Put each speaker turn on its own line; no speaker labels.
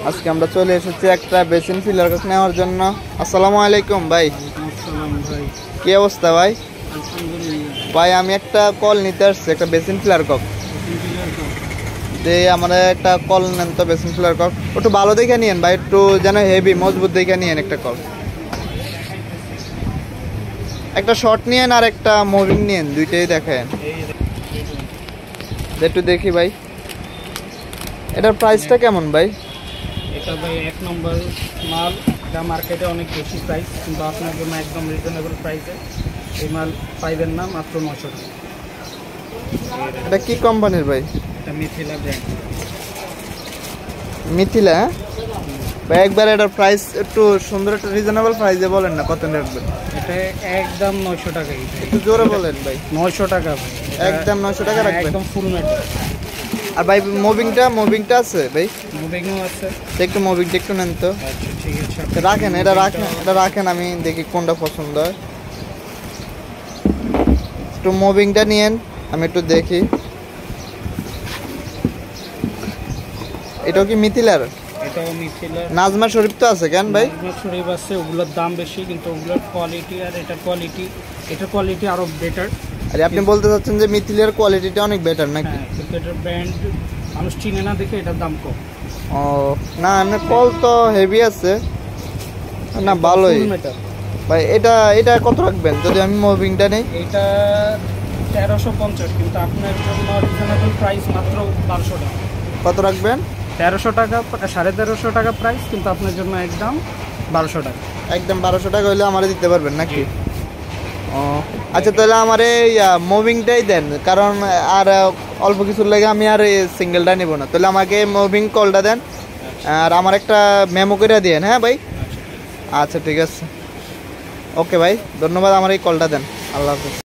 আজকে আমরা চলে এসেছি একটা বেসিন ফিলার কক নেওয়ার জন্য। আসসালামু আলাইকুম ভাই। কি অবস্থা ভাই? ভাই আমি একটা কল নিতে আসছি, একটা বেসিন ফিলার কক যে আমরা একটা কল নেন তো, বেসিন ফিলার কক একটু ভালো দেখে নিয়েন ভাই, একটু যেন হেভি মজবুত দেখে নিয়েন একটা কল। একটা শর্ট নিয়েন আর একটা মুভিং নিয়েন, দুইটাই দেখেন। একটু দেখি ভাই, এটার প্রাইসটা কেমন ভাই?
এটা ভাই এক নম্বর মাল, এটা মার্কেটে অনেক বেশি প্রাইস, কিন্তু আপনার জন্য একদম রিজনেবল প্রাইসে এই মাল পাইবেন না, মাত্র 900 টাকা।
এটা কি কোম্পানির ভাই?
এটা মিথিলা ব্র্যান্ড।
মিথিলা? ভাই একবার এটার প্রাইস একটু সুন্দর একটা রিজনেবল প্রাইসে বলেন না, কত রাখবেন?
এটা একদম 900 টাকা।
একটু জোরে বলেন ভাই।
900 টাকা ভাই,
একদম 900 টাকা রাখবেন?
একদম ফুল মেটাল।
আর ভাই মুভিংটা আছে ভাই?
মুভিংও আছে।
একটু মুভিংটা একটু নেন তো।
আচ্ছা ঠিক আছে,
রাখেন, এটা রাখেন, আমি দেখি কোনটা পছন্দ হয়। একটু মুভিংটা নিয়েন, আমি একটু দেখি। এটাও কি মিথিলার?
এটাও মিথিলার।
নাজমা শরীফ তো আছে কেন ভাই?
নাজমা শরীফ আছে, ওগুলোর দাম বেশি, কিন্তু ওগুলোর কোয়ালিটি আর এটার কোয়ালিটি আরো বেটার।
আরে আপনি বলতে চাচ্ছেন যে মিথিলার কোয়ালিটিটা অনেক বেটার নাকি?
হ্যাঁ, কিন্তু এটার ব্র্যান্ড মানুষ চিনে না দেখে এটার দাম কম।
ও না, এমনি কল তো হেভি আছে না, ভালোই ভাই। এটা কত রাখবেন যদি আমি মুভিংটা নেই?
এটা 1350, কিন্তু আপনার জন্য রিজনেবল প্রাইস মাত্র 1200 টাকা।
কত রাখবেন?
1300 টাকা, 1350 টাকা প্রাইস, কিন্তু আপনার জন্য একদম 1200 টাকা।
একদম 1200 টাকা হলে আমারে দিতে পারবেন নাকি? ও আচ্ছা, তাহলে আমার এই মুভিংটাই দেন, কারণ আর অল্প কিছুর লাগে আমি আর সিঙ্গেলটা নেব না। তাহলে আমাকে মুভিং কলটা দেন, আর আমার একটা মেমো করে দিয়েন। হ্যাঁ ভাই, আচ্ছা ঠিক আছে, ওকে ভাই, ধন্যবাদ। আমার এই কলটা দেন। আল্লাহ হাফেজ।